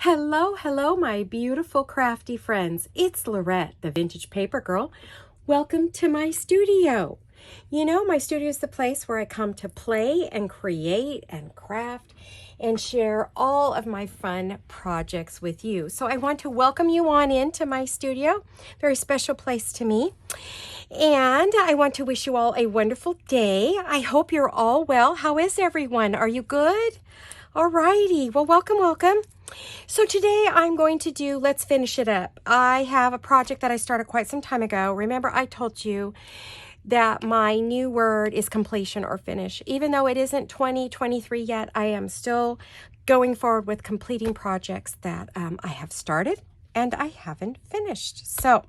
Hello, hello, my beautiful crafty friends. It's Laurette, the Vintage Paper Girl. Welcome to my studio. You know, my studio is the place where I come to play and create and craft and share all of my fun projects with you. So I want to welcome you on into my studio. Very special place to me. And I want to wish you all a wonderful day. I hope you're all well. How is everyone? Are you good? All righty. Well, welcome, welcome. So today I'm going to do, let's finish it up. I have a project that I started quite some time ago. Remember, I told you that my new word is completion or finish. Even though it isn't 2023 yet, I am still going forward with completing projects that I have started and I haven't finished. So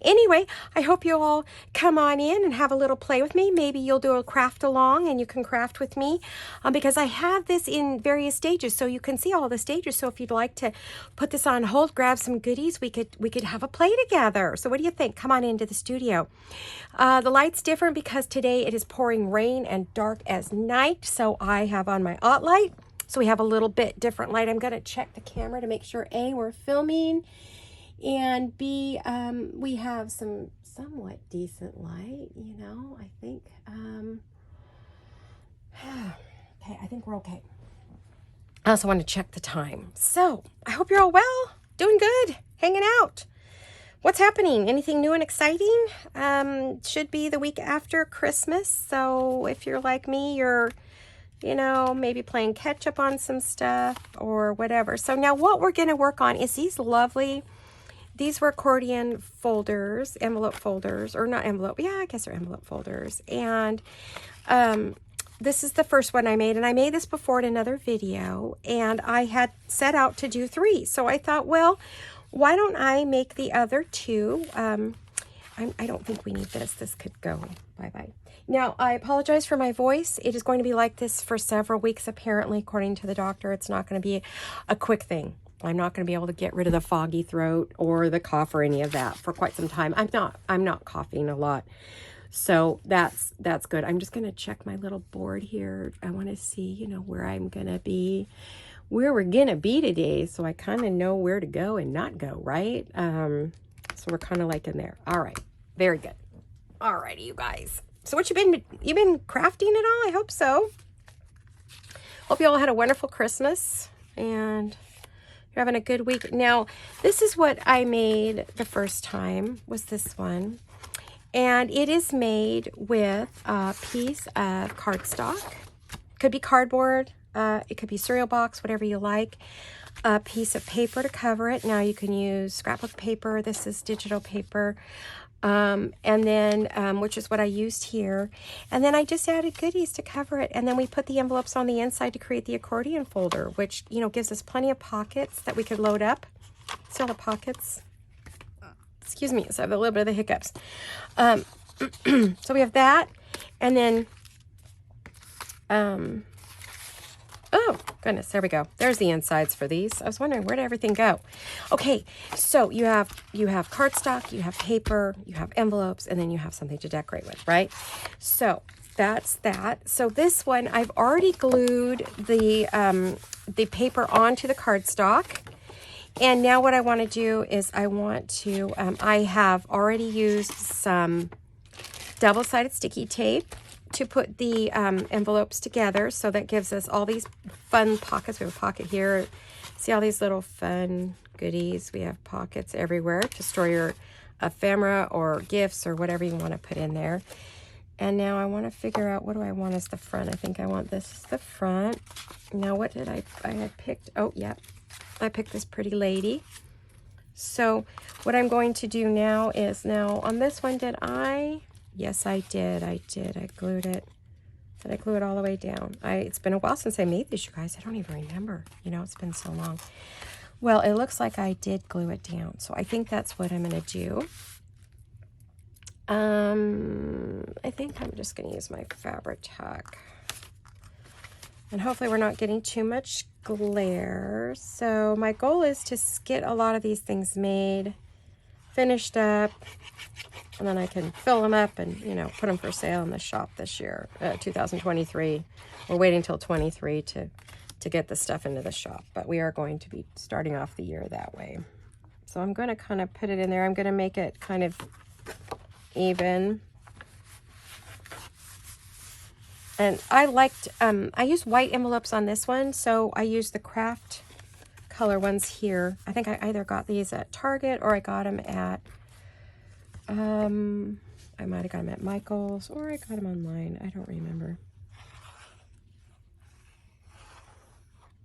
anyway, I hope you all come on in and have a little play with me. Maybe you'll do a craft along and you can craft with me because I have this in various stages, so you can see all the stages. So if you'd like to put this on hold, grab some goodies, we could have a play together. So what do you think? Come on into the studio. The light's different because today it is pouring rain and dark as night. So I have on my aught light. So we have a little bit different light. I'm going to check the camera to make sure A, we're filming, and B, we have some somewhat decent light, you know, I think. Okay, I think we're okay. I also want to check the time. So I hope you're all well, doing good, hanging out. What's happening? Anything new and exciting? Should be the week after Christmas. So if you're like me, you're, you know, maybe playing catch up on some stuff or whatever. So now what we're going to work on is these were accordion folders, envelope folders, or not envelope. Yeah, I guess they're envelope folders. And this is the first one I made. And I made this before in another video. And I had set out to do 3. So I thought, well, why don't I make the other 2? I don't think we need this. This could go bye-bye. Now, I apologize for my voice. It is going to be like this for several weeks, apparently, according to the doctor. It's not going to be a quick thing. I'm not going to be able to get rid of the foggy throat or the cough or any of that for quite some time. I'm not coughing a lot. So that's good. I'm just going to check my little board here. I want to see, you know, where we're going to be today. So I kind of know where to go and not go, right? So we're kind of like in there. All right. Very good. All righty, you guys. So what you been crafting at all? I hope so. Hope you all had a wonderful Christmas and you're having a good week. Now, this is what I made the first time, was this one. And it is made with a piece of cardstock. Could be cardboard. It could be cereal box, whatever you like. A piece of paper to cover it. Now, you can use scrapbook paper. This is digital paper. And then, which is what I used here. And then I just added goodies to cover it. And then we put the envelopes on the inside to create the accordion folder, which, you know, gives us plenty of pockets that we could load up. See all the pockets? Excuse me, so I have a little bit of the hiccups. So we have that. And then, oh, goodness, there we go. There's the insides for these. I was wondering, where did everything go? Okay, so you have cardstock, you have paper, you have envelopes, and then you have something to decorate with, right? So that's that. So this one, I've already glued the paper onto the cardstock. And now what I want to do is I have already used some double-sided sticky tape to put the envelopes together. So that gives us all these fun pockets. We have a pocket here. See all these little fun goodies? We have pockets everywhere to store your ephemera or gifts or whatever you want to put in there. And now I want to figure out, what do I want as the front? I think I want this as the front. Now what did I had picked? Oh, yeah. I picked this pretty lady. So what I'm going to do now is, on this one, yes, I did. I glued it. Did I glue it all the way down? It's been a while since I made this, you guys. I don't even remember. You know, it's been so long. Well, it looks like I did glue it down. So I think that's what I'm going to do. I think I'm just going to use my fabric tack. And hopefully we're not getting too much glare. So my goal is to get a lot of these things made, finished up, and then I can fill them up and, you know, put them for sale in the shop this year, 2023. We're waiting till 23 to to get the stuff into the shop. But we are going to be starting off the year that way. So I'm going to kind of put it in there. I'm going to make it kind of even. And I liked, I used white envelopes on this one, so I used the craft color ones here. I think I either got these at Target or I got them at, I might have got them at Michael's or I got them online. I don't remember.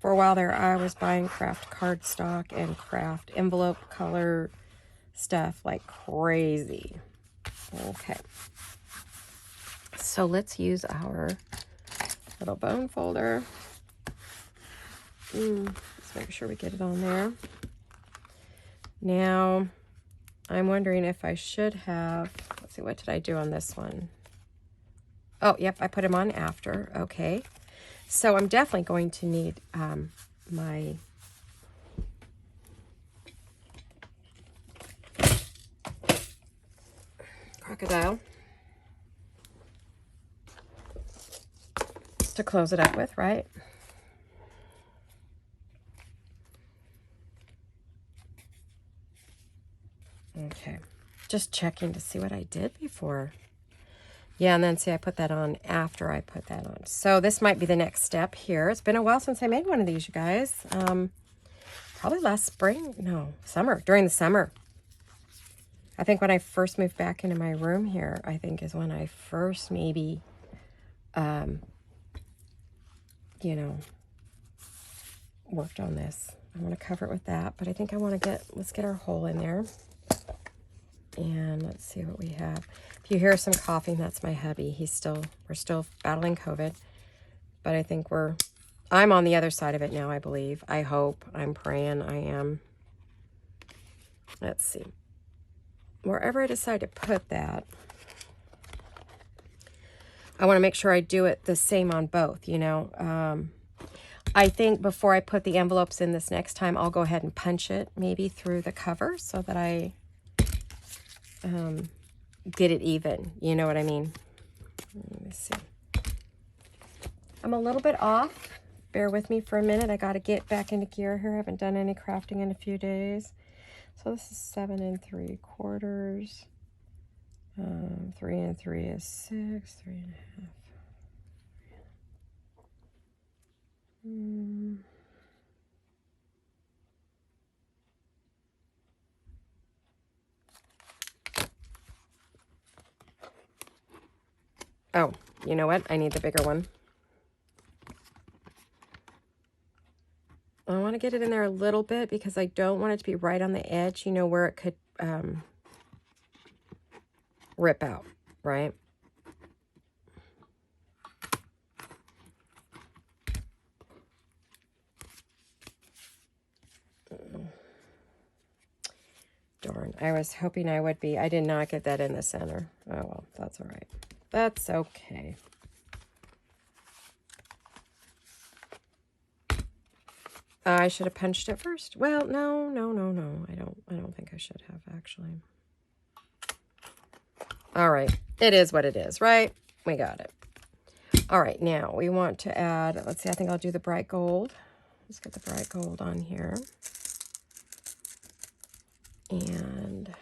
For a while there, I was buying craft cardstock and craft envelope color stuff like crazy. Okay. So let's use our little bone folder. Let's make sure we get it on there. Now, I'm wondering if I should have, let's see, what did I do on this one? Oh, yep, I put them on after. Okay. So I'm definitely going to need my crocodile to close it up with, right? Okay, just checking to see what I did before. Yeah, and then see, I put that on after I put that on. So this might be the next step here. It's been a while since I made one of these, you guys. Probably last spring, no, summer, during the summer. I think when I first moved back into my room here, I think is when I first maybe, you know, worked on this. I want to cover it with that, but I think I want to let's get our hole in there. And let's see what we have. If you hear some coughing, that's my hubby. We're still battling COVID, but I think I'm on the other side of it now, I believe. I hope. I'm praying. I am. Let's see. Wherever I decide to put that, I want to make sure I do it the same on both, you know. I think before I put the envelopes in this next time, I'll go ahead and punch it maybe through the cover so that I get it even. You know what I mean? Let me see. I'm a little bit off. Bear with me for a minute. I got to get back into gear here. I haven't done any crafting in a few days. So this is 7 3/4. 3 3 is 6. 3 1/2. Oh, you know what? I need the bigger one. I want to get it in there a little bit because I don't want it to be right on the edge, you know, where it could rip out, right? Darn, I was hoping I would be. I did not get that in the center. Oh, well, that's all right. That's okay. I should have punched it first. Well, no. I don't think I should have, actually. All right. It is what it is, right? We got it. All right. Now, we want to add, let's see, I think I'll do the bright gold. Let's get the bright gold on here. And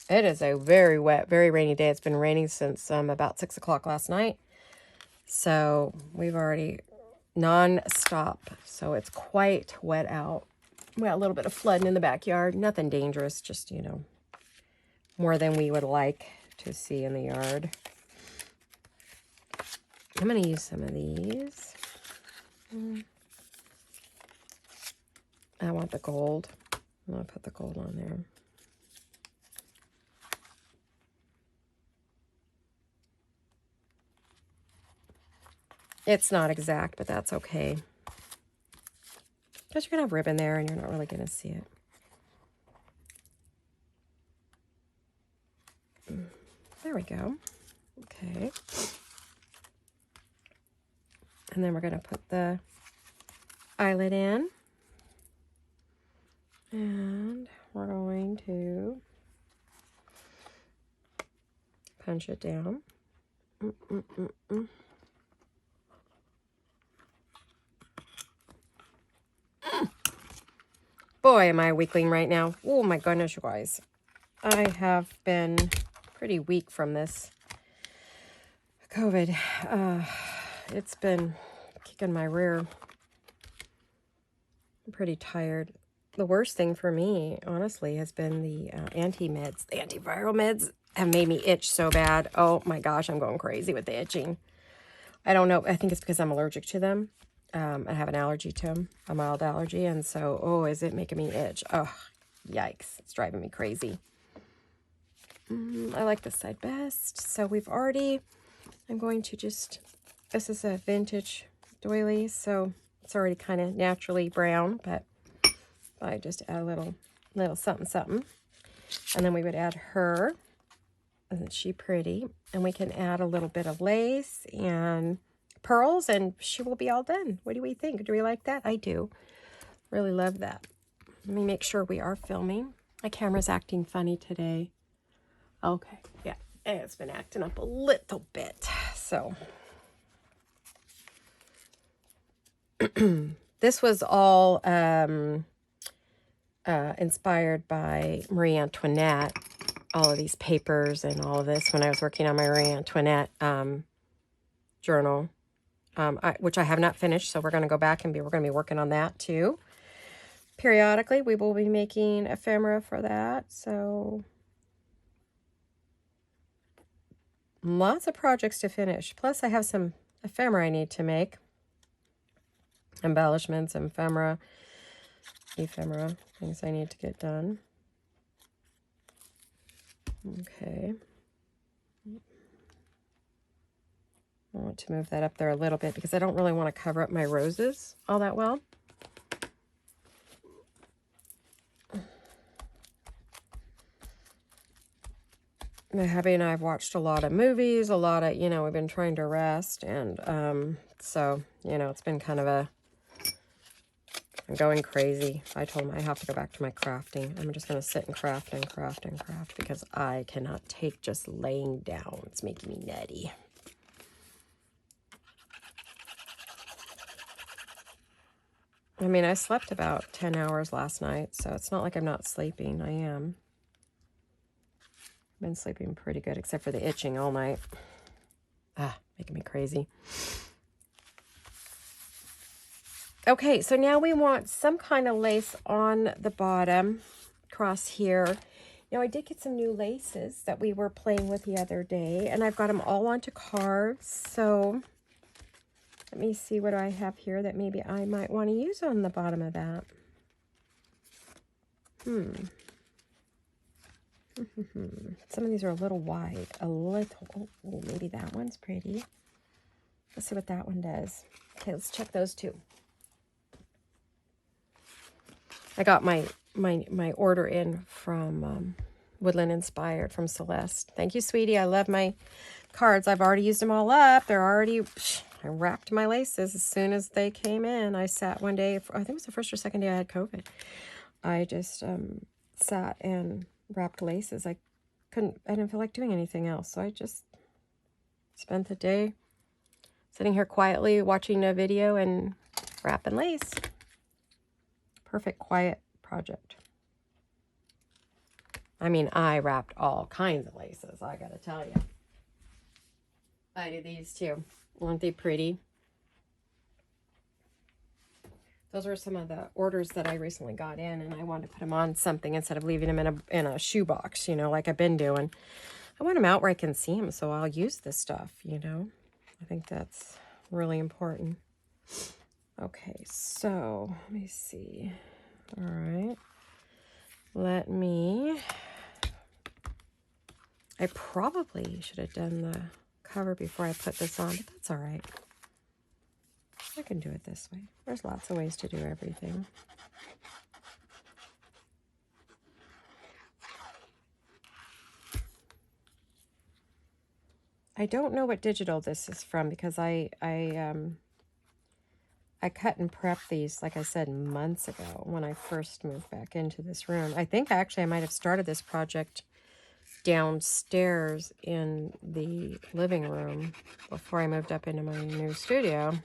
it is a very wet, very rainy day. It's been raining since about 6 o'clock last night. So we've already non-stop. So it's quite wet out. We got a little bit of flooding in the backyard. Nothing dangerous, just, you know, more than we would like to see in the yard. I'm going to use some of these. I want the gold. I'm going to put the gold on there. It's not exact, but that's okay. Because you're going to have ribbon there and you're not really going to see it. There we go. Okay. And then we're going to put the eyelid in. And we're going to punch it down. boy, am I a weakling right now. Oh my goodness, you guys. I have been pretty weak from this COVID. It's been kicking my rear. I'm pretty tired. The worst thing for me, honestly, has been the anti-meds. The antiviral meds have made me itch so bad. Oh my gosh, I'm going crazy with the itching. I don't know. I think it's because I'm allergic to them. I have an allergy to them, a mild allergy. And so, oh, is it making me itch? Oh, yikes. It's driving me crazy. I like this side best. So we've already, I'm going to just, this is a vintage doily. So it's already kind of naturally brown, but I just add a little something, something. And then we would add her. Isn't she pretty? And we can add a little bit of lace and pearls, and she will be all done. What do we think? Do we like that? I do. Really love that. Let me make sure we are filming. My camera's acting funny today. Okay, yeah. It's been acting up a little bit. So this was all inspired by Marie Antoinette. All of these papers and all of this when I was working on my Marie Antoinette journal, which I have not finished. So we're going to go back and we're going to be working on that too. Periodically, we will be making ephemera for that. So lots of projects to finish. Plus, I have some ephemera I need to make. Embellishments, ephemera, things I need to get done. Okay. I want to move that up there a little bit because I don't really want to cover up my roses all that well. My hubby and I have watched a lot of movies, a lot of, we've been trying to rest. And so, it's been kind of I'm going crazy. I told him I have to go back to my crafting. I'm just going to sit and craft and craft and craft because I cannot take just laying down. It's making me nutty. I mean, I slept about 10 hours last night, so it's not like I'm not sleeping. I am. I've been sleeping pretty good, except for the itching all night. Making me crazy. Okay, so now we want some kind of lace on the bottom, across here. Now, I did get some new laces that we were playing with the other day, and I've got them all onto cards. So let me see what I have here that maybe I might want to use on the bottom of that. Some of these are a little wide, oh, maybe that one's pretty. Let's see what that one does. Okay, let's check those two. I got my order in from Woodland Inspired from Celeste. Thank you, sweetie. I love my cards. I've already used them all up. I wrapped my laces as soon as they came in. I sat one day, I think it was the first or second day I had COVID. I just sat and wrapped laces. I didn't feel like doing anything else. So I just spent the day sitting here quietly watching a video and wrapping lace. Perfect quiet project. I mean, I wrapped all kinds of laces, I gotta tell you. I did these too. Aren't they pretty? Those were some of the orders that I recently got in, and I wanted to put them on something instead of leaving them in a shoebox, like I've been doing. I want them out where I can see them, so I'll use this stuff, I think that's really important. Okay, so let me see. All right. I probably should have done the cover before I put this on, but that's all right. I can do it this way. There's lots of ways to do everything. I don't know what digital this is from because I cut and prepped these, like I said, months ago when I first moved back into this room. I think actually I might have started this project downstairs in the living room before I moved up into my new studio.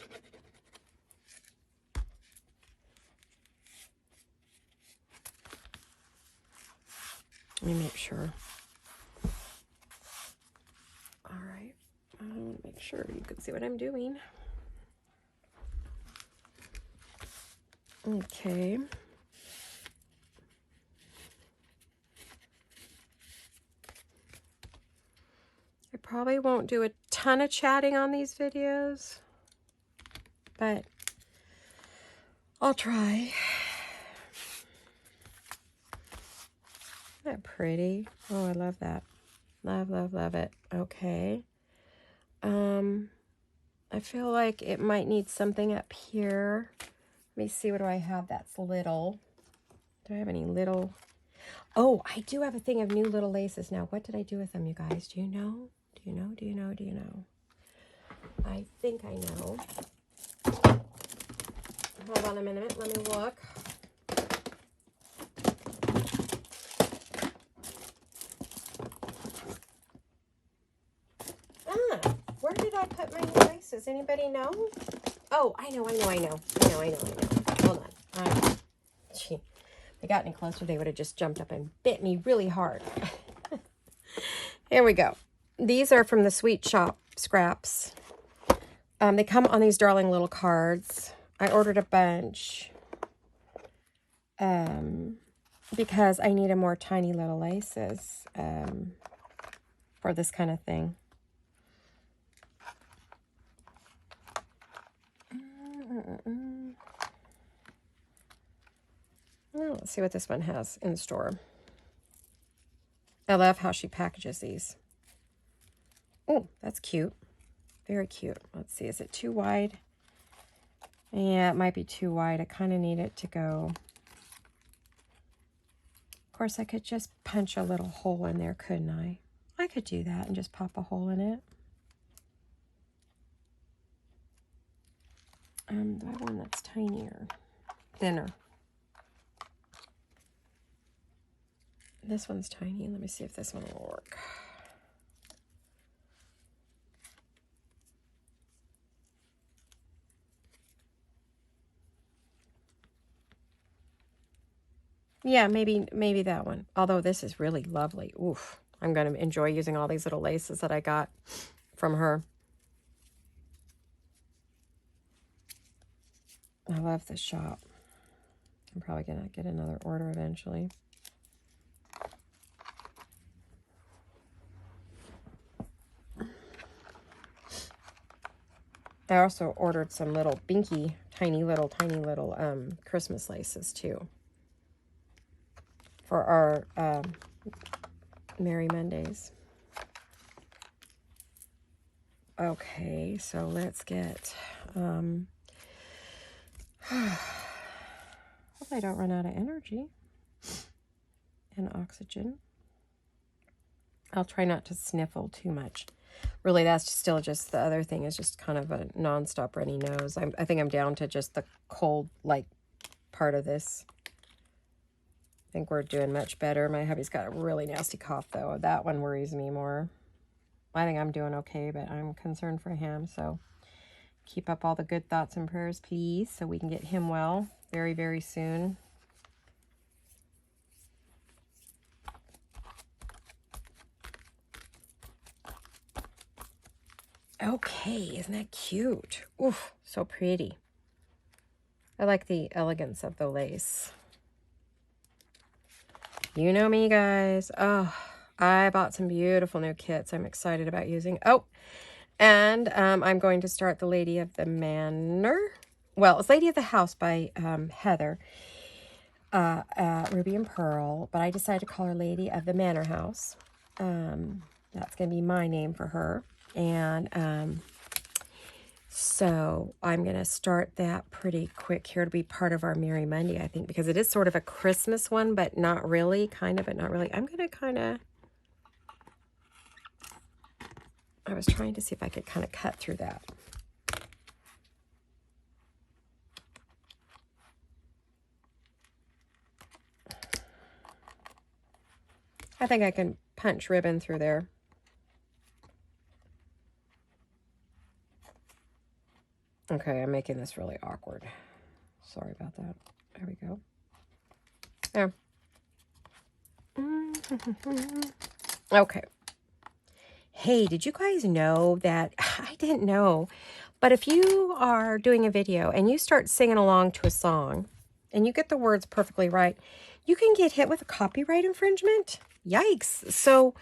Let me make sure. All right. I want to make sure you can see what I'm doing. Okay. I probably won't do a ton of chatting on these videos, but I'll try. Isn't that pretty? Oh, I love that. Love, love, love it. Okay. I feel like it might need something up here. Let me see, what do I have that's little? Do I have any little? Oh, I do have a thing of new little laces now. What did I do with them, you guys? Do you know? Do you know? Do you know? Do you know? I think I know. Hold on a minute. Let me look. Where did I put my new laces? Anybody know? Oh, I know. Hold on. Gee, if I got any closer, they would have just jumped up and bit me really hard. Here we go. These are from the Sweet Shop scraps. They come on these darling little cards. I ordered a bunch because I need a more tiny little laces for this kind of thing. Well, let's see what this one has in the store. I love how she packages these. Oh, that's cute. Very cute. Let's see. Is it too wide? Yeah, it might be too wide. I kind of need it to go. Of course, I could just punch a little hole in there, couldn't I? I could do that and just pop a hole in it. Do I have one that's tinier? Thinner. This one's tiny. Let me see if this one will work. Yeah, maybe that one. Although this is really lovely. Oof. I'm going to enjoy using all these little laces that I got from her. I love this shop. I'm probably going to get another order eventually. I also ordered some little binky, tiny little Christmas laces too. For our Merry Mondays. Okay, so let's get... hope I don't run out of energy and oxygen. I'll try not to sniffle too much. Really, that's still just, the other thing is just kind of a non-stop runny nose. I think I'm down to just the cold, like, part of this. I think we're doing much better. My hubby's got a really nasty cough, though. That one worries me more. I think I'm doing okay, but I'm concerned for him. So keep up all the good thoughts and prayers, please, so we can get him well very, very soon. Okay, isn't that cute? Oof, so pretty. I like the elegance of the lace. You know me, guys. Oh, I bought some beautiful new kits I'm excited about using. Oh, and I'm going to start the Lady of the Manor. Well, it's Lady of the House by Heather, Ruby and Pearl, but I decided to call her Lady of the Manor House. That's going to be my name for her. And so I'm going to start that pretty quick here to be part of our Merry Monday, I think, because it is sort of a Christmas one, but not really, kind of, but not really. I'm going to kind of, I was trying to see if I could kind of cut through that. I think I can punch ribbon through there. Okay, I'm making this really awkward. Sorry about that. There we go. There. Okay. Hey, did you guys know that, I didn't know, but if you are doing a video and you start singing along to a song and you get the words perfectly right, you can get hit with a copyright infringement. Yikes. So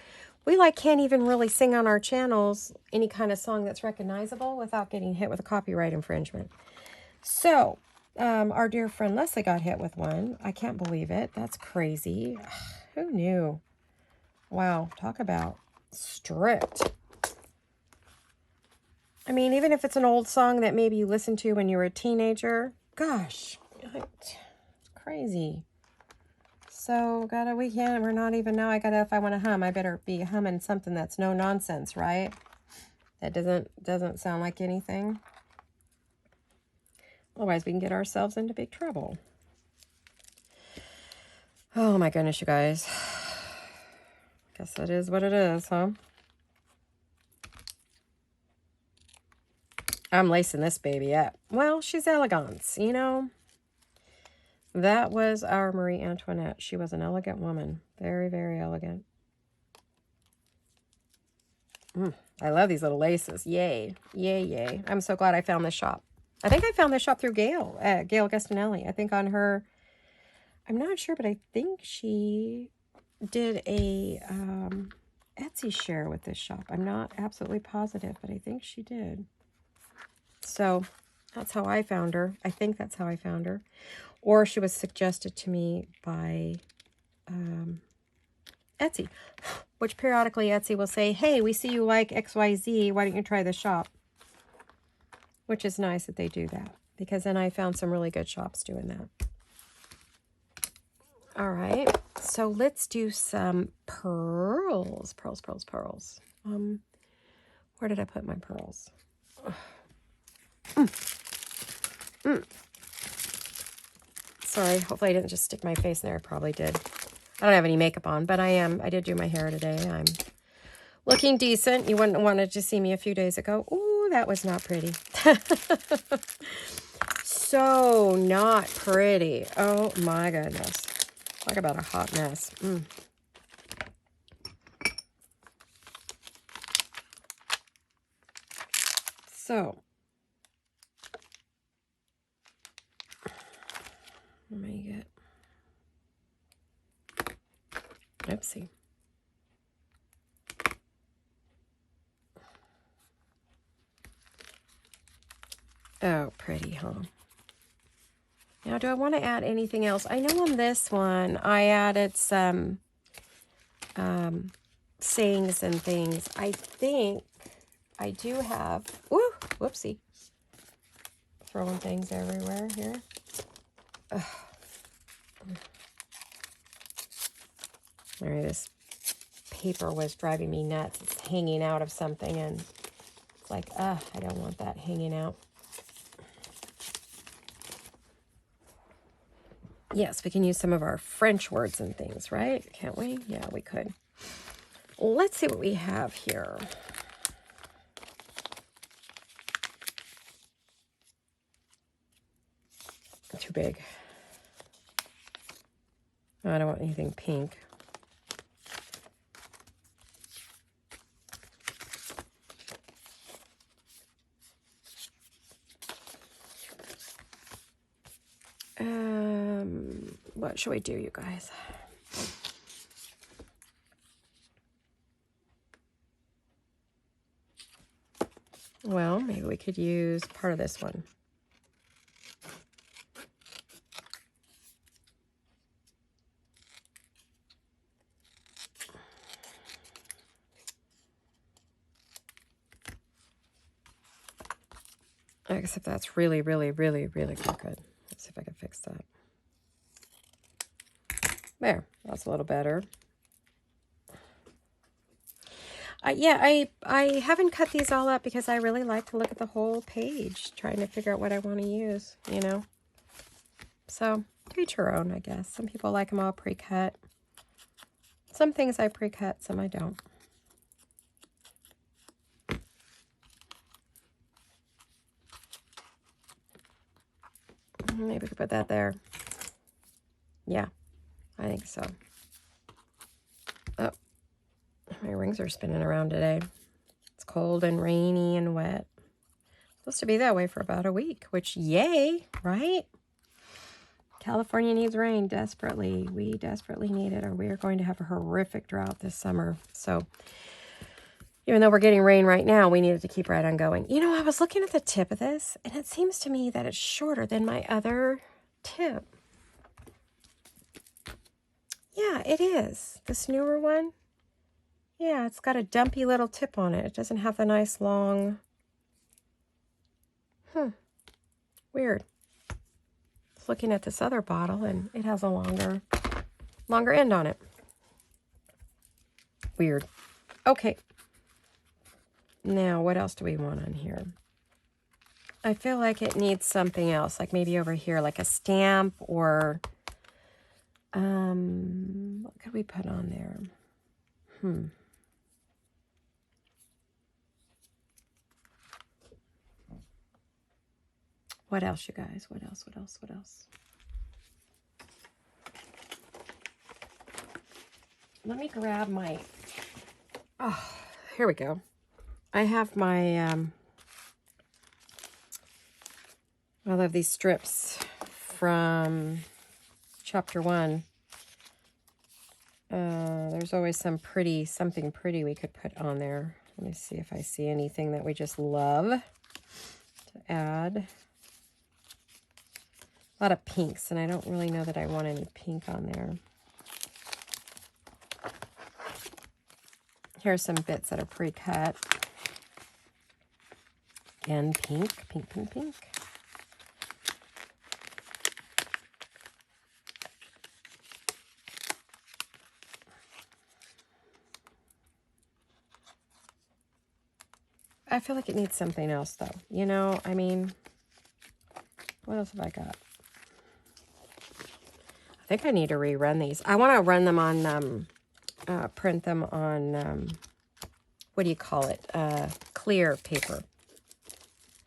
we can't even really sing on our channels any kind of song that's recognizable without getting hit with a copyright infringement. So our dear friend Leslie got hit with one. I can't believe it. That's crazy. Who knew? Wow, talk about strict. I mean, even if it's an old song that maybe you listened to when you were a teenager, gosh, it's crazy. So, got a weekend, we're not even now. If I want to hum, I better be humming something that's no nonsense, right? That doesn't sound like anything. Otherwise, we can get ourselves into big trouble. Oh my goodness, you guys. Guess that is what it is, huh? I'm lacing this baby up. Well, she's elegance, you know. That was our Marie Antoinette. She was an elegant woman. Very, very elegant. I love these little laces. Yay. Yay, yay. I'm so glad I found this shop. I think I found this shop through Gail Gastinelli. I think on her, I'm not sure, but I think she did a Etsy share with this shop. I'm not absolutely positive, but I think she did. So that's how I found her. I think that's how I found her. Or she was suggested to me by Etsy, which periodically Etsy will say, hey, we see you like XYZ. Why don't you try the shop? Which is nice that they do that, because then I found some really good shops doing that. All right, so let's do some pearls. Pearls. Where did I put my pearls? Sorry, hopefully I didn't just stick my face in there. I probably did. I don't have any makeup on, but I did do my hair today. I'm looking decent. You wouldn't have wanted to see me a few days ago. Ooh, that was not pretty. So not pretty. Oh my goodness. Talk about a hot mess. So, let me get, oopsie. Oh, pretty, huh? Now, do I want to add anything else? I know on this one, I added some sayings and things. I think I do have, ooh, whoopsie. Throwing things everywhere here. Ugh. All right, this paper was driving me nuts. It's hanging out of something, and it's like, I don't want that hanging out. Yes, we can use some of our French words and things, right? Can't we? Yeah, we could. Let's see what we have here. Too big. I don't want anything pink. What should we do, you guys? Well, maybe we could use part of this one. Except that's really, really, really, really crooked. Let's see if I can fix that. There, that's a little better. Yeah, I haven't cut these all up because I really like to look at the whole page, trying to figure out what I want to use, you know. So, to each your own, I guess. Some people like them all pre-cut. Some things I pre-cut, some I don't. Maybe we could put that there. Yeah, I think so. My rings are spinning around today. It's cold and rainy and wet. Supposed to be that way for about a week, which yay, right? California needs rain desperately. We desperately need it, or we are going to have a horrific drought this summer. So even though we're getting rain right now, we needed to keep right on going. You know, I was looking at the tip of this, and it seems to me that it's shorter than my other tip. Yeah, it is. This newer one. Yeah, it's got a dumpy little tip on it. It doesn't have the nice long... Weird. Looking at this other bottle, and it has a longer end on it. Weird. Okay. Now, what else do we want on here? I feel like it needs something else, like maybe over here, like a stamp, or what could we put on there? What else, you guys? What else? Let me grab my... Oh, here we go. I have my... I love these strips from chapter 1. There's always something pretty we could put on there. Let me see if I see anything that we just love to add. A lot of pinks, and I don't really know that I want any pink on there. Here's some bits that are pre-cut. Again, pink. I feel like it needs something else, though. You know, I mean, what else have I got? I think I need to rerun these. I want to run them on, print them on, what do you call it? Clear paper.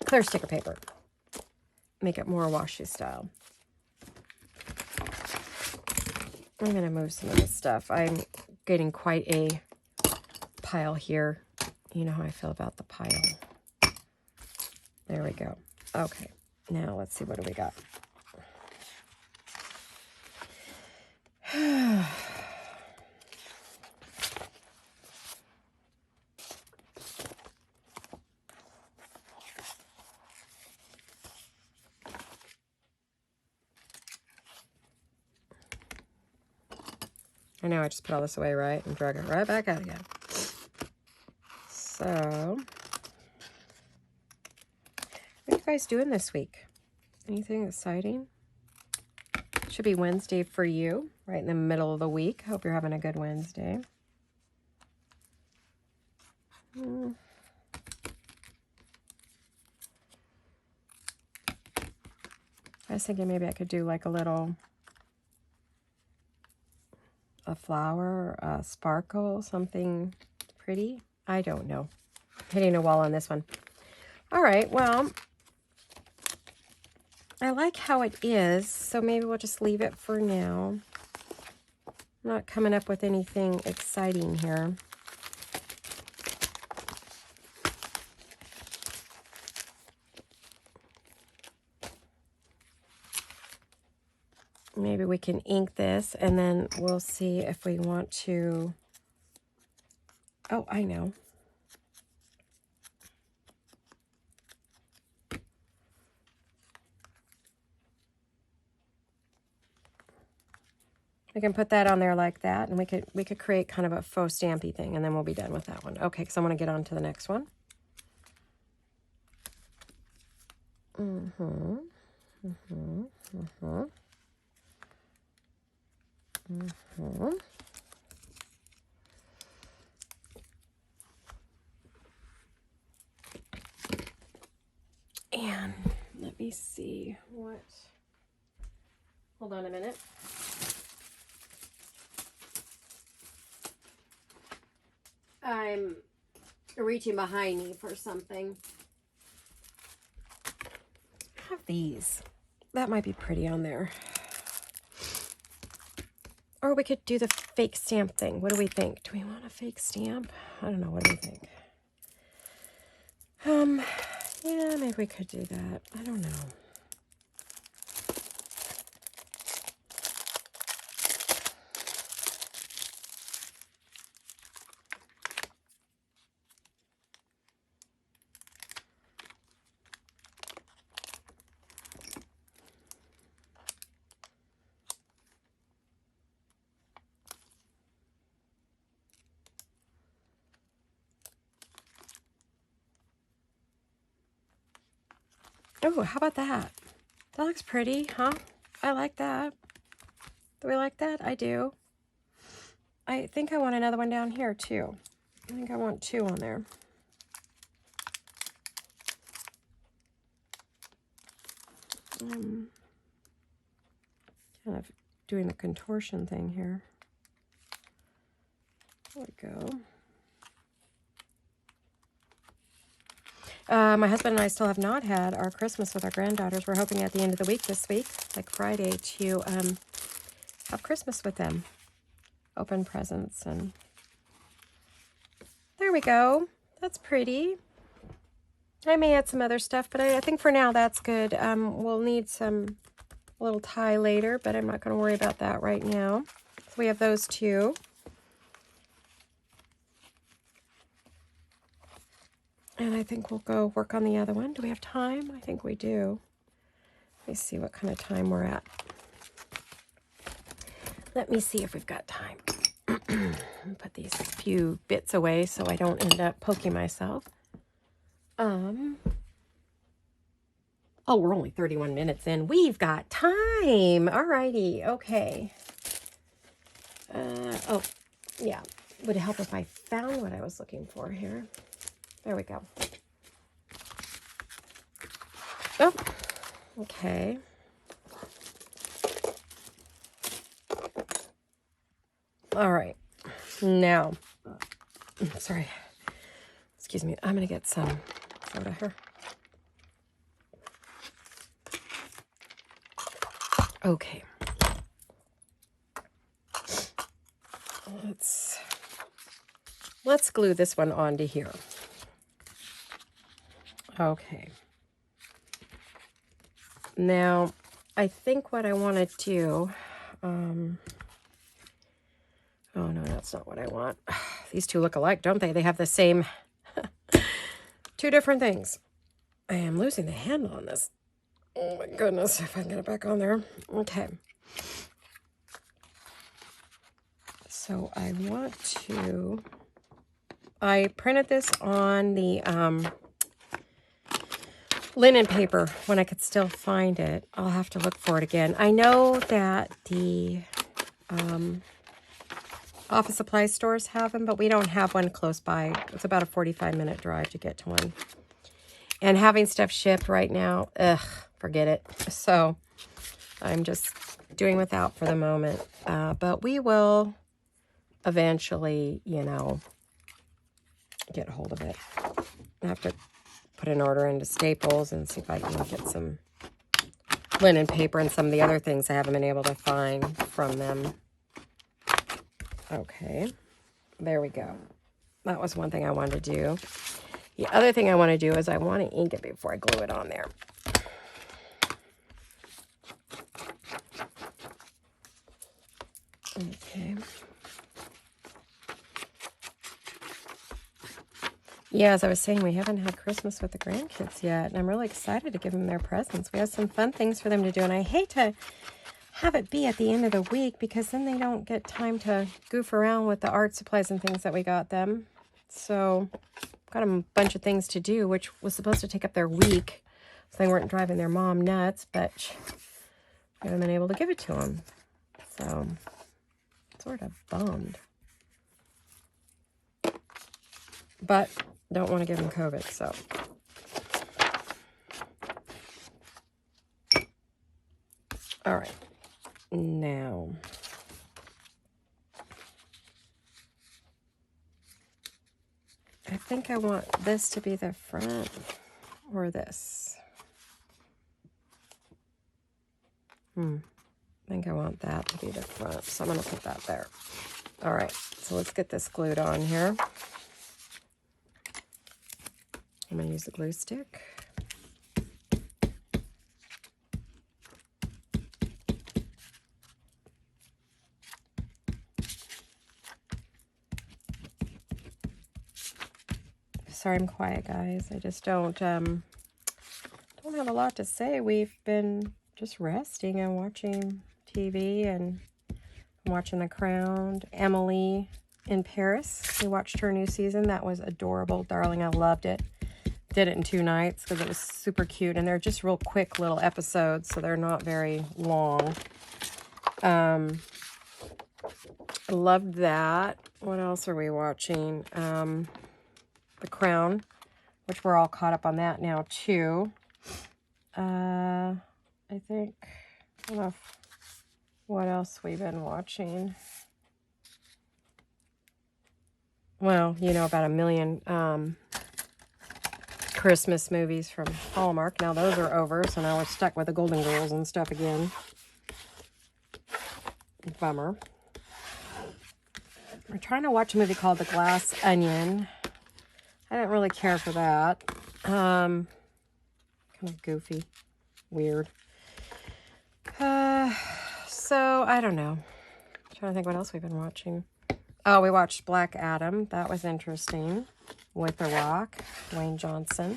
Clear sticker paper. Make it more washi style. I'm going to move some of this stuff. I'm getting quite a pile here. You know how I feel about the pile. There we go. Okay. Now let's see, what do we got? I know I just put all this away, right? And drag it right back out again. So, what are you guys doing this week? Anything exciting? Should be Wednesday for you, right in the middle of the week. Hope you're having a good Wednesday. I was thinking maybe I could do like a flower, a sparkle, something pretty. I don't know. Hitting a wall on this one. All right, well, I like how it is, so maybe we'll just leave it for now. I'm not coming up with anything exciting here. Maybe we can ink this, and then we'll see if we want to... Oh, I know. We can put that on there like that, and we could create kind of a faux stampy thing, and then we'll be done with that one. Okay, because I want to get on to the next one. And let me see what... Hold on a minute. I'm reaching behind me for something. I have these. That might be pretty on there. Or we could do the fake stamp thing. What do we think? Do we want a fake stamp? I don't know. What do we think? Yeah, maybe we could do that. I don't know. Oh, how about that? That looks pretty, huh? I like that. Do we like that? I do. I think I want another one down here, too. I think I want 2 on there. Kind of doing the contortion thing here. There we go. My husband and I still have not had our Christmas with our granddaughters. We're hoping at the end of the week this week, like Friday, to have Christmas with them. Open presents, and there we go. That's pretty. I may add some other stuff, but I think for now that's good. We'll need some little tie later, but I'm not going to worry about that right now. So we have those 2. And I think we'll go work on the other one. Do we have time? I think we do. Let me see what kind of time we're at. Let me see if we've got time. Put these few bits away so I don't end up poking myself. Oh, we're only 31 minutes in. We've got time. Alrighty. Okay. Oh, yeah. Would it help if I found what I was looking for here? There we go. Oh, okay. All right. Now, sorry. Excuse me. I'm going to get some soda here. Okay. Let's glue this one onto here. Okay. Now, I think what I want to do, oh no, that's not what I want. These 2 look alike, don't they? They have the same 2 different things. I am losing the handle on this. Oh my goodness, if I can get it back on there. Okay. So I want to, I printed this on the linen paper when I could still find it. I'll have to look for it again. I know that the office supply stores have them, but we don't have one close by. It's about a 45-minute drive to get to one. And having stuff shipped right now, forget it. So I'm just doing without for the moment. But we will eventually, you know, get a hold of it. I have to put an order into Staples and see if I can get some linen paper and some of the other things I haven't been able to find from them. Okay, there we go. That was one thing I wanted to do. The other thing I want to do is I want to ink it before I glue it on there. Okay. Yeah, as I was saying, we haven't had Christmas with the grandkids yet, and I'm really excited to give them their presents. We have some fun things for them to do, and I hate to have it be at the end of the week because then they don't get time to goof around with the art supplies and things that we got them. So got a bunch of things to do, which was supposed to take up their week, so they weren't driving their mom nuts, but I haven't been able to give it to them. So sort of bummed. But don't want to give them COVID, so. All right. Now, I think I want this to be the front or this. I think I want that to be the front, so I'm going to put that there. All right, so let's get this glued on here. I'm going to use the glue stick. Sorry I'm quiet, guys. I just don't have a lot to say. We've been just resting and watching TV and watching The Crown. Emily in Paris. We watched her new season. That was adorable, darling. I loved it. Did it in 2 nights because it was super cute. And they're just real quick little episodes, so they're not very long. I loved that. What else are we watching? The Crown, which we're all caught up on that now, too. I think, I don't know what else we've been watching. Well, you know, about 1 million Christmas movies from Hallmark. Now those are over, so now we're stuck with the Golden Girls and stuff again. Bummer. We're trying to watch a movie called The Glass Onion. I didn't really care for that. Kind of goofy. Weird. So, I don't know. I'm trying to think what else we've been watching. Oh, we watched Black Adam. That was interesting. With The Rock, Dwayne Johnson.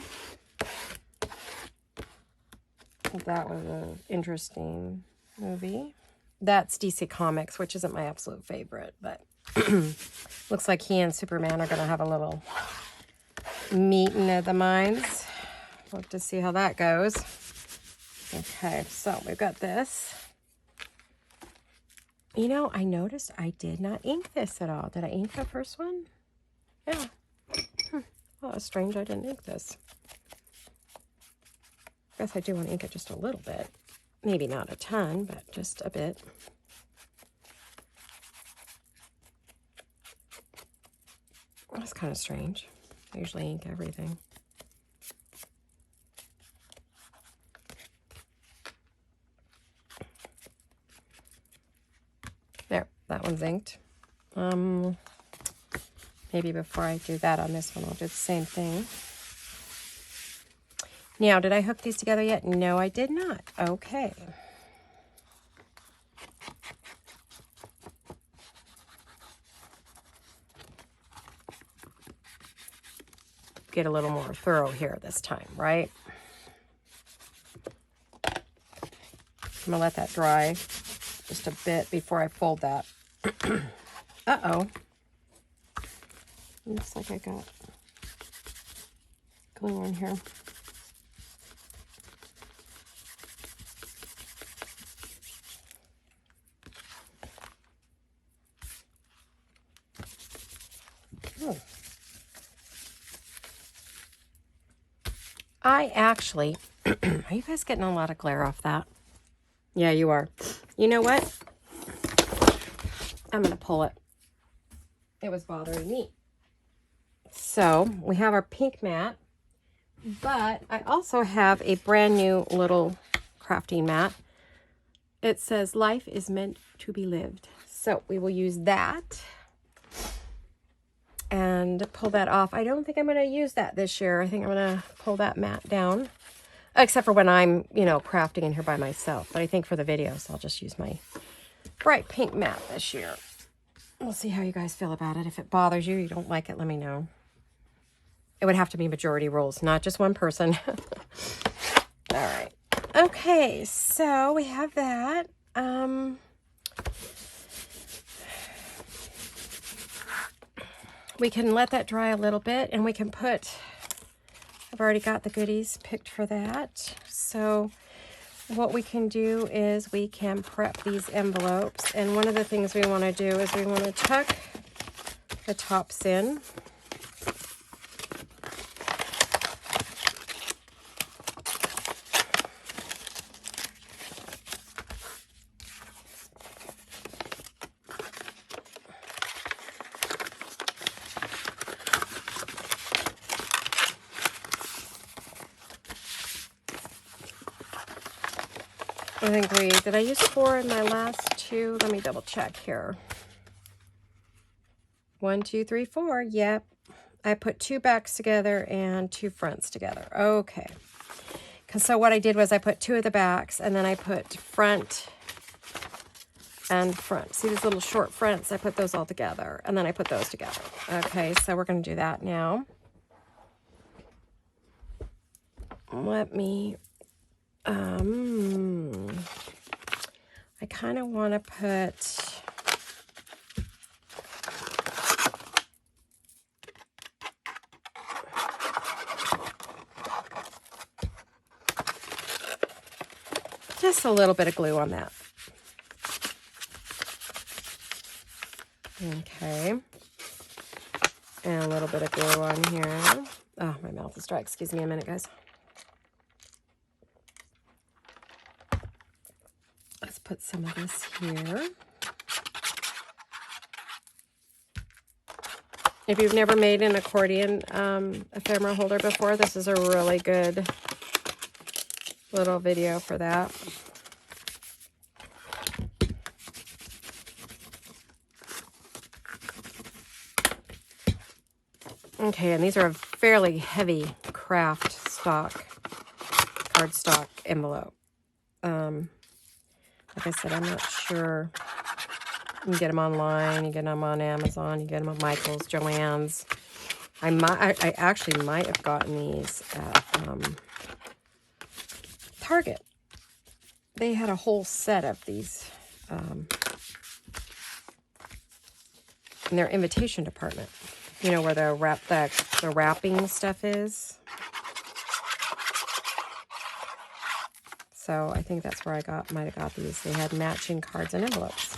That was an interesting movie. That's DC Comics, which isn't my absolute favorite, but looks like he and Superman are going to have a little meeting of the minds. We'll have to see how that goes. Okay, so we've got this. You know, I noticed I did not ink this at all. Did I ink the first one? Yeah. Well, that's strange. I didn't ink this. I guess I do want to ink it just a little bit. Maybe not a ton, but just a bit. That's kind of strange. I usually ink everything. There, that one's inked. Maybe before I do that on this one, I'll do the same thing. Now, did I hook these together yet? No, I did not. Okay. Get a little more thorough here this time, right? I'm gonna let that dry just a bit before I fold that. Uh-oh. Looks like I got glue on here. Oh. I actually, are you guys getting a lot of glare off that? Yeah, you are. You know what? I'm going to pull it. It was bothering me. So we have our pink mat, but I also have a brand new little crafting mat. It says life is meant to be lived. So we will use that and pull that off. I don't think I'm going to use that this year. I think I'm going to pull that mat down, except for when I'm, you know, crafting in here by myself. But I think for the videos, I'll just use my bright pink mat this year. We'll see how you guys feel about it. If it bothers you, you don't like it, let me know. It would have to be majority rules, not just one person. All right. Okay, so we have that. We can let that dry a little bit, and we can put, I've already got the goodies picked for that. So what we can do is we can prep these envelopes. And one of the things we want to do is we want to tuck the tops in. I think did I use 4 in my last 2? Let me double check here. 1, 2, 3, 4. Yep. I put 2 backs together and 2 fronts together. Okay. So what I did was I put 2 of the backs, and then I put front and front. See these little short fronts? I put those all together, and then I put those together. Okay, so we're going to do that now. Let me, I kind of want to put, just a little bit of glue on that. Okay. And a little bit of glue on here. Oh, my mouth is dry. Excuse me a minute, guys. Let's put some of this here. If you've never made an accordion ephemera holder before, this is a really good little video for that. Okay, and these are a fairly heavy craft stock, cardstock envelope. Like I said, I'm not sure. You can get them online, you get them on Amazon, you get them at Michael's, Joann's. I actually might have gotten these at Target. They had a whole set of these in their invitation department. You know, where the wrapping stuff is. So I think that's where I might have got these. They had matching cards and envelopes.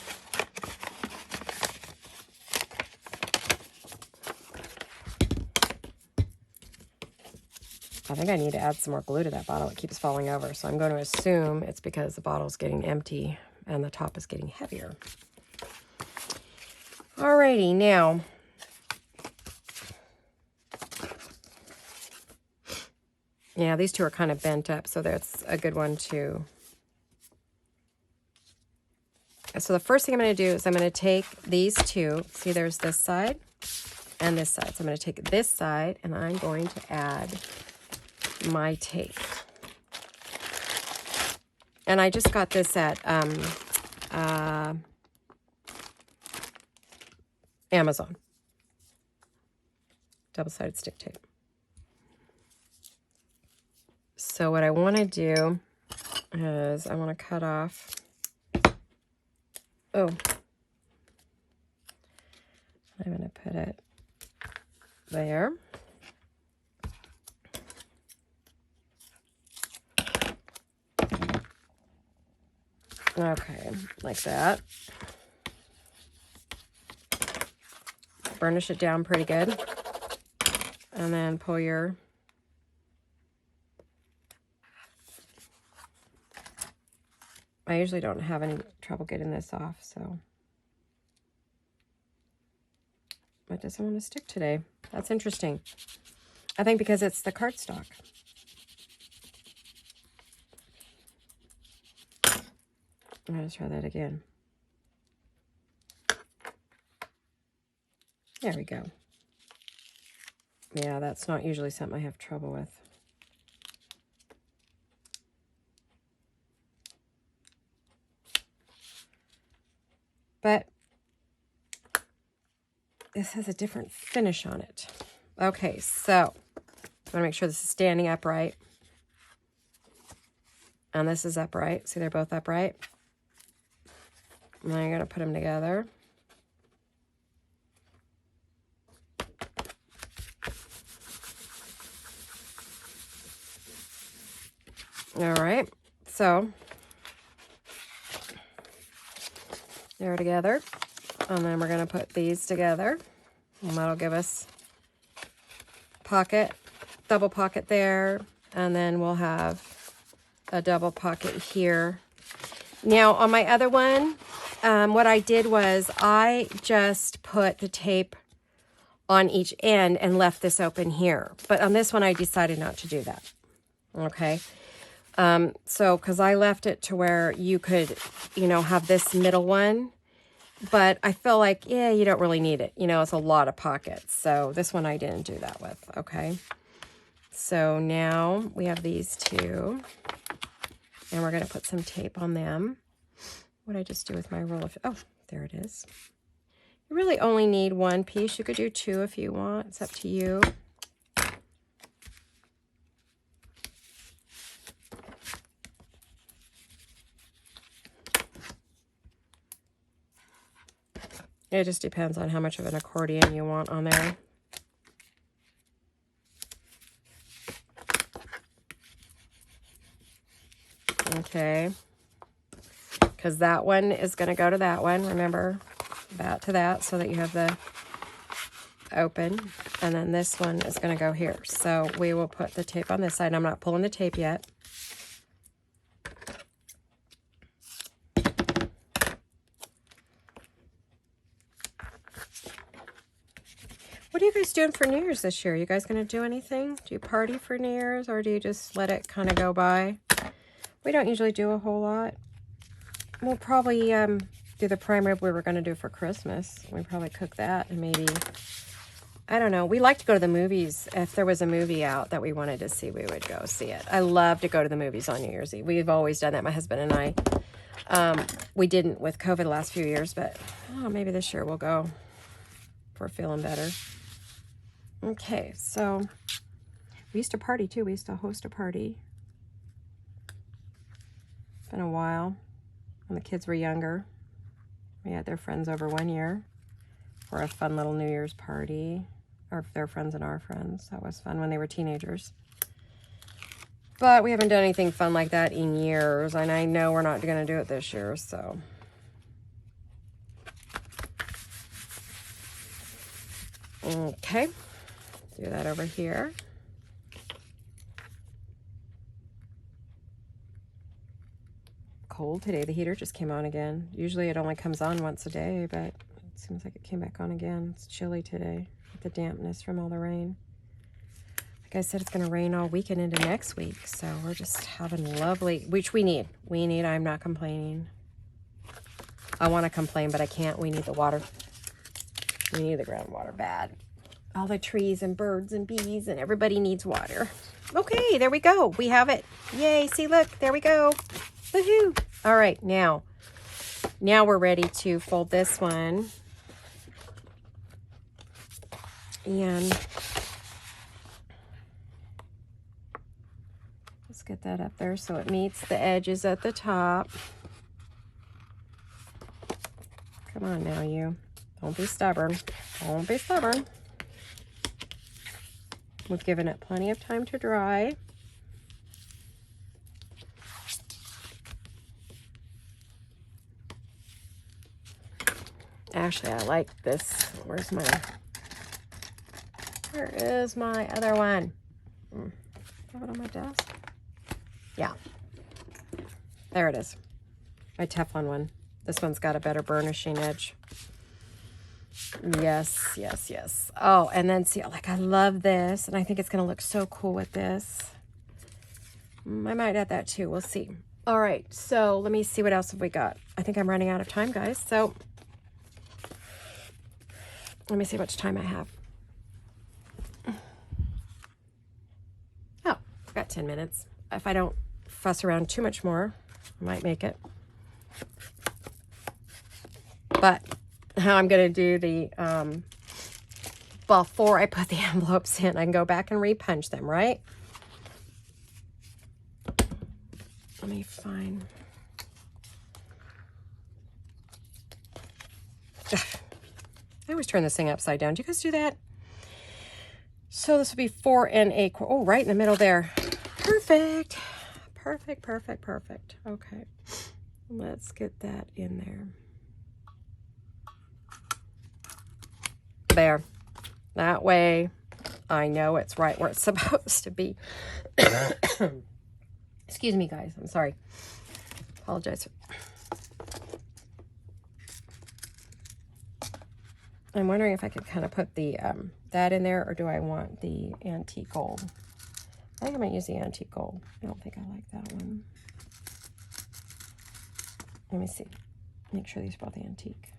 I think I need to add some more glue to that bottle. It keeps falling over. So I'm going to assume it's because the bottle's getting empty and the top is getting heavier. Alrighty, now. Yeah, these 2 are kind of bent up, so that's a good one too. So the first thing I'm going to do is I'm going to take these 2. See, there's this side and this side. So I'm going to take this side, and I'm going to add my tape. And I just got this at Amazon. Double-sided stick tape. So what I want to do is I want to cut off, I'm going to put it there. Okay, like that. Burnish it down pretty good. And then pull your I usually don't have any trouble getting this off, so it doesn't want to stick today. That's interesting. I think because it's the cardstock. I'm going to try that again. There we go. Yeah, that's not usually something I have trouble with. But this has a different finish on it. Okay, so I want to make sure this is standing upright. And this is upright. See, they're both upright. And then I'm going to put them together. All right, so they're together, and then we're going to put these together, and that'll give us pocket, double pocket there, and then we'll have a double pocket here. Now on my other one, what I did was I just put the tape on each end and left this open here, but on this one I decided not to do that. Okay. So, because I left it to where you could, you know, have this middle one. But I feel like, yeah, you don't really need it. You know, it's a lot of pockets. So this one I didn't do that with, okay? So now we have these two. And we're going to put some tape on them. What did I just do with my roll of... Oh, there it is. You really only need one piece. You could do two if you want. It's up to you. It just depends on how much of an accordion you want on there. Okay. Because that one is going to go to that one. Remember, that to that so that you have the open. And then this one is going to go here. So we will put the tape on this side. I'm not pulling the tape yet. What are you guys doing for New Year's this year? You guys going to do anything? Do you party for New Year's, or do you just let it kind of go by? We don't usually do a whole lot. We'll probably do the prime rib we were going to do for Christmas. We probably cook that, and maybe, I don't know. We like to go to the movies. If there was a movie out that we wanted to see, we would go see it. I love to go to the movies on New Year's Eve. We've always done that, my husband and I. We didn't with COVID the last few years, but maybe this year we'll go if we're feeling better. Okay, so we used to party too. We used to host a party. It's been a while. When the kids were younger, we had their friends over one year for a fun little New Year's party. Or their friends and our friends. That was fun when they were teenagers. But we haven't done anything fun like that in years. And I know we're not going to do it this year, so... Okay. Do that over here. Cold today. The heater just came on again. Usually it only comes on once a day, but it seems like it came back on again. It's chilly today with the dampness from all the rain. Like I said, it's going to rain all weekend into next week, so we're just having lovely, which we need. We need, I'm not complaining. I want to complain, but I can't. We need the water. We need the groundwater bad. All the trees and birds and bees and everybody needs water. Okay, there we go. We have it. Yay, see, look, there we go. Woohoo. All right, now we're ready to fold this one. And let's get that up there so it meets the edges at the top. Come on now, you. Don't be stubborn. Don't be stubborn. We've given it plenty of time to dry. Actually, I like this. Where is my other one? Have it on my desk? Yeah. There it is. My Teflon one. This one's got a better burnishing edge. Yes, yes, yes. Oh, and then see, like, I love this, and I think it's going to look so cool with this. I might add that too. We'll see. All right, so let me see what else have we got. I think I'm running out of time, guys, so let me see how much time I have. Oh, I've got 10 minutes. If I don't fuss around too much more, I might make it. But how I'm going to do the, before I put the envelopes in, I can go back and repunch them, right? Let me find. I always turn this thing upside down. Do you guys do that? So this will be 4 1/4. Oh, right in the middle there. Perfect. Perfect, perfect, perfect. Okay. Let's get that in there. There. That way I know it's right where it's supposed to be. Excuse me, guys. I'm sorry. Apologize. I'm wondering if I could kind of put the that in there, or do I want the antique gold? I think I might use the antique gold. I don't think I like that one. Let me see. Make sure these are both antique.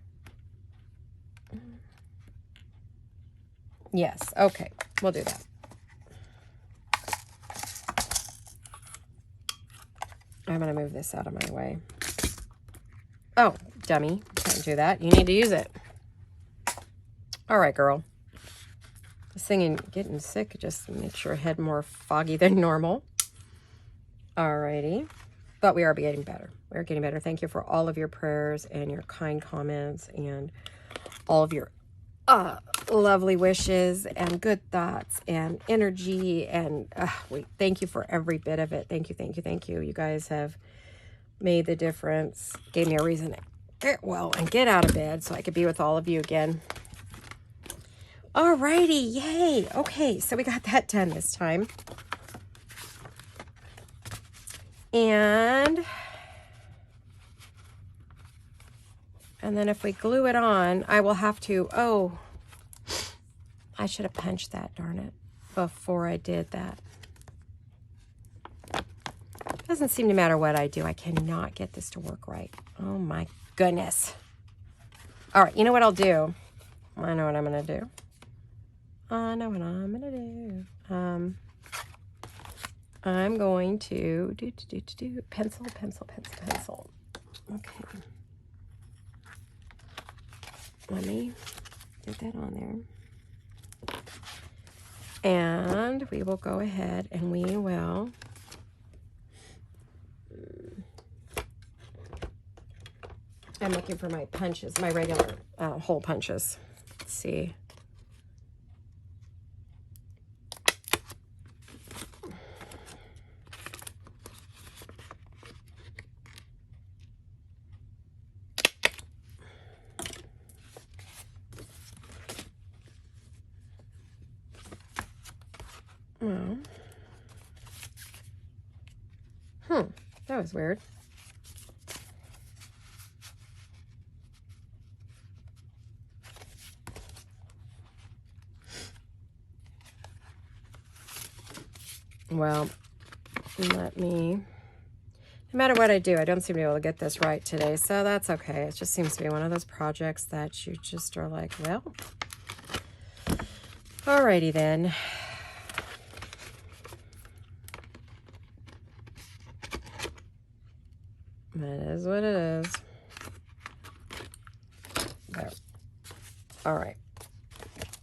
Yes, okay. We'll do that. I'm going to move this out of my way. Oh, dummy. Can't do that. You need to use it. All right, girl. This thing and getting sick just makes your head more foggy than normal. Alrighty. But we are getting better. We're getting better. Thank you for all of your prayers and your kind comments and all of your lovely wishes and good thoughts and energy. And thank you for every bit of it. Thank you, thank you, thank you. You guys have made the difference. Gave me a reason to get well and get out of bed so I could be with all of you again. Alrighty, yay. Okay, so we got that done this time. And then if we glue it on, I will have to, I should have punched that, darn it, before I did that. Doesn't seem to matter what I do. I cannot get this to work right. Oh my goodness. All right, you know what I'll do? I know what I'm going to do. I'm going to do pencil. Okay. Let me get that on there. And we will go ahead and we will I'm looking for my punches, my regular hole punches. Let's see. Well, that was weird. Well, no matter what I do, I don't seem to be able to get this right today, so that's okay. It just seems to be one of those projects that you just are like, well, alrighty then. That is what it is. There. All right.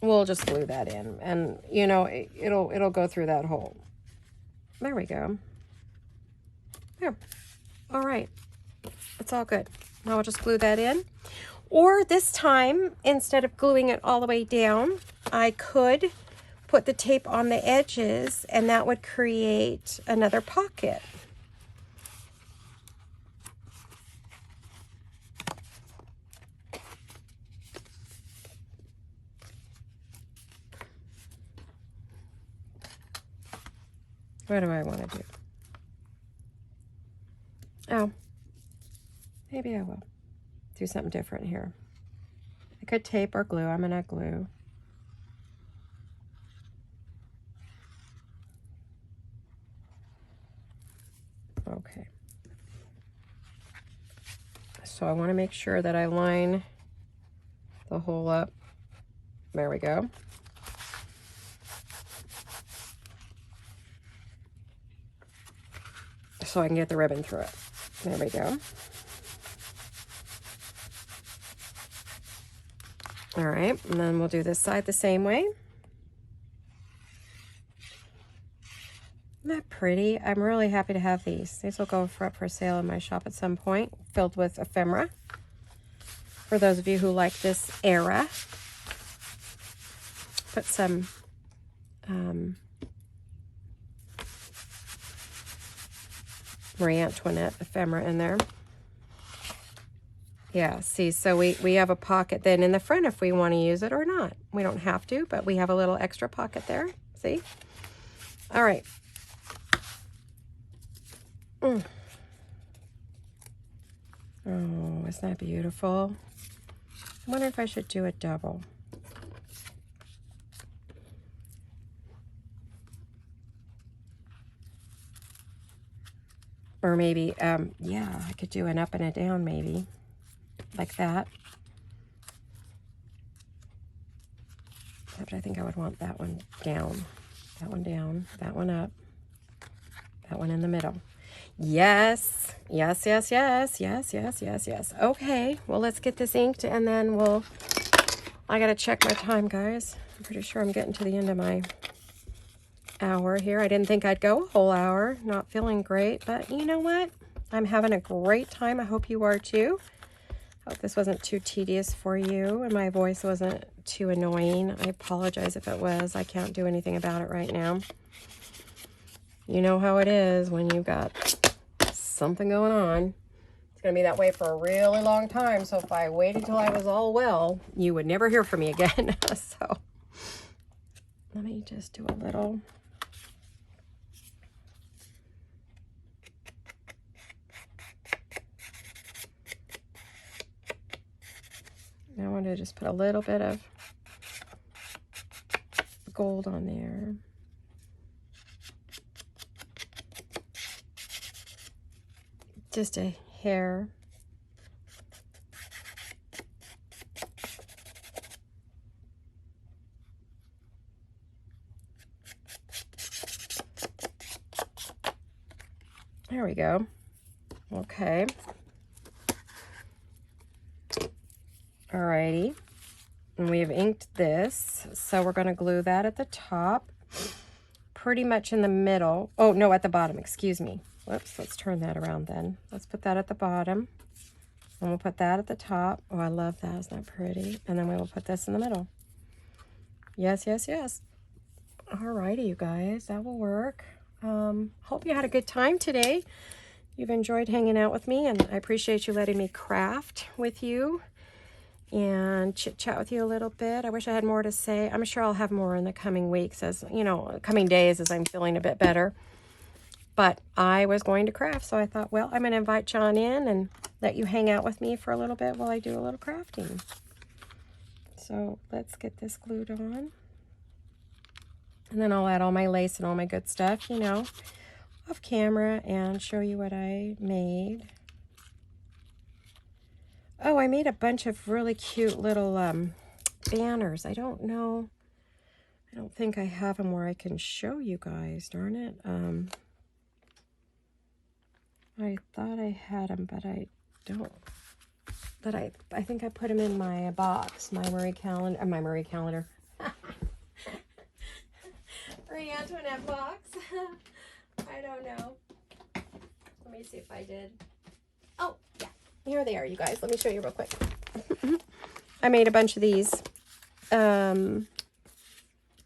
We'll just glue that in, and you know it'll go through that hole. There we go. There. All right. It's all good. Now I'll just glue that in. Or this time, instead of gluing it all the way down, I could put the tape on the edges, and that would create another pocket. What do I want to do? Oh, maybe I will do something different here. I could tape or glue. I'm going to glue. Okay. So I want to make sure that I line the hole up. There we go. So I can get the ribbon through it. There we go. All right, and then we'll do this side the same way. Isn't that pretty? I'm really happy to have these. These will go up for sale in my shop at some point, filled with ephemera. For those of you who like this era, put some Marie Antoinette ephemera in there. Yeah, see, so we have a pocket then in the front if we want to use it or not. We don't have to, but we have a little extra pocket there. See? All right. Oh, isn't that beautiful? I wonder if I should do a double. Or maybe, yeah, I could do an up and a down maybe, like that. Except I think I would want that one down, that one down, that one up, that one in the middle. Yes, yes, yes, yes, yes, yes, yes, yes. Okay, well, let's get this inked and then I gotta check my time, guys. I'm pretty sure I'm getting to the end of my hour here. I didn't think I'd go a whole hour, not feeling great, but you know what? I'm having a great time. I hope you are too. Hope this wasn't too tedious for you and my voice wasn't too annoying. I apologize if it was. I can't do anything about it right now. You know how it is when you've got something going on. It's going to be that way for a really long time. So if I waited until I was all well, you would never hear from me again. So let me just do a little. I want to just put a little bit of gold on there. Just a hair. There we go. Okay. Alrighty. And we have inked this. So we're going to glue that at the top. Pretty much in the middle. Oh, no, at the bottom. Excuse me. Whoops, let's turn that around then. Let's put that at the bottom. And we'll put that at the top. Oh, I love that. Isn't that pretty? And then we will put this in the middle. Yes, yes, yes. Alrighty, you guys. That will work. Hope you had a good time today. You've enjoyed hanging out with me, and I appreciate you letting me craft with you and chit-chat with you a little bit. I wish I had more to say. I'm sure I'll have more in the coming weeks, as you know, coming days as I'm feeling a bit better. But I was going to craft, so I thought, well, I'm going to invite John in and let you hang out with me for a little bit while I do a little crafting. So let's get this glued on. And then I'll add all my lace and all my good stuff, you know, off camera and show you what I made. Oh, I made a bunch of really cute little banners. I don't know. I don't think I have them where I can show you guys, darn it. I thought I had them, but I don't. But I think I put them in my box, my Marie calendar, Marie Antoinette box. I don't know. Let me see if I did. Oh, yeah. Here they are, you guys. Let me show you real quick. I made a bunch of these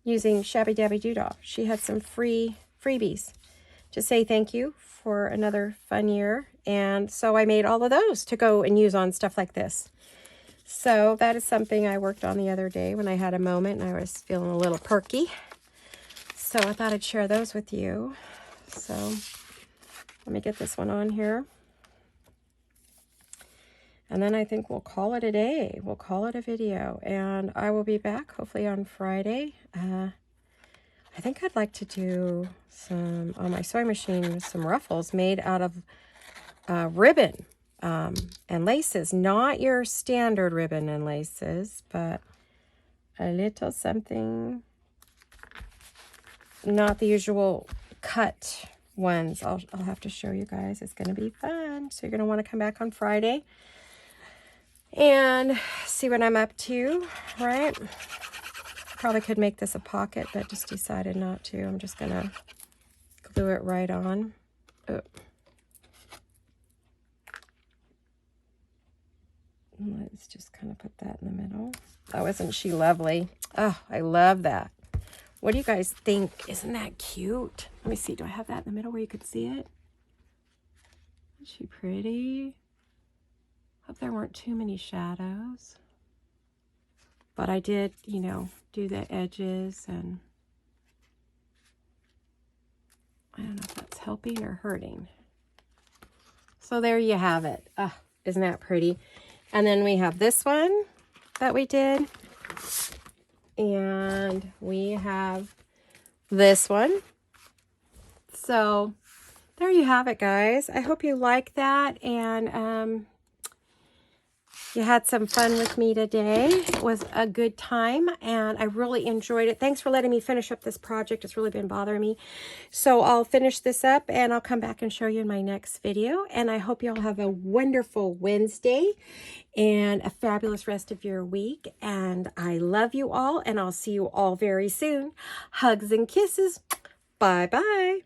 using Shabby Dabby Doodah. She had some freebies to say thank you for another fun year. And so I made all of those to go and use on stuff like this. So that is something I worked on the other day when I had a moment and I was feeling a little perky. So I thought I'd share those with you. So let me get this one on here. And then I think we'll call it a day. We'll call it a video. And I will be back hopefully on Friday. I think I'd like to do some, on my sewing machine, some ruffles made out of ribbon and laces. Not your standard ribbon and laces, but a little something, not the usual cut ones. I'll have to show you guys. It's going to be fun. So you're going to want to come back on Friday and see what I'm up to, right? Probably could make this a pocket, but just decided not to. I'm just going to glue it right on. Oh. Let's just kind of put that in the middle. Oh, isn't she lovely? Oh, I love that. What do you guys think? Isn't that cute? Let me see. Do I have that in the middle where you could see it? Isn't she pretty? Hope there weren't too many shadows. But I did, you know, do the edges, and I don't know if that's helping or hurting. So there you have it. Ah, isn't that pretty? And then we have this one that we did. And we have this one. So there you have it, guys. I hope you like that, and you had some fun with me today. It was a good time, and I really enjoyed it. Thanks for letting me finish up this project. It's really been bothering me. So I'll finish this up, and I'll come back and show you in my next video. And I hope you all have a wonderful Wednesday and a fabulous rest of your week. And I love you all, and I'll see you all very soon. Hugs and kisses. Bye-bye.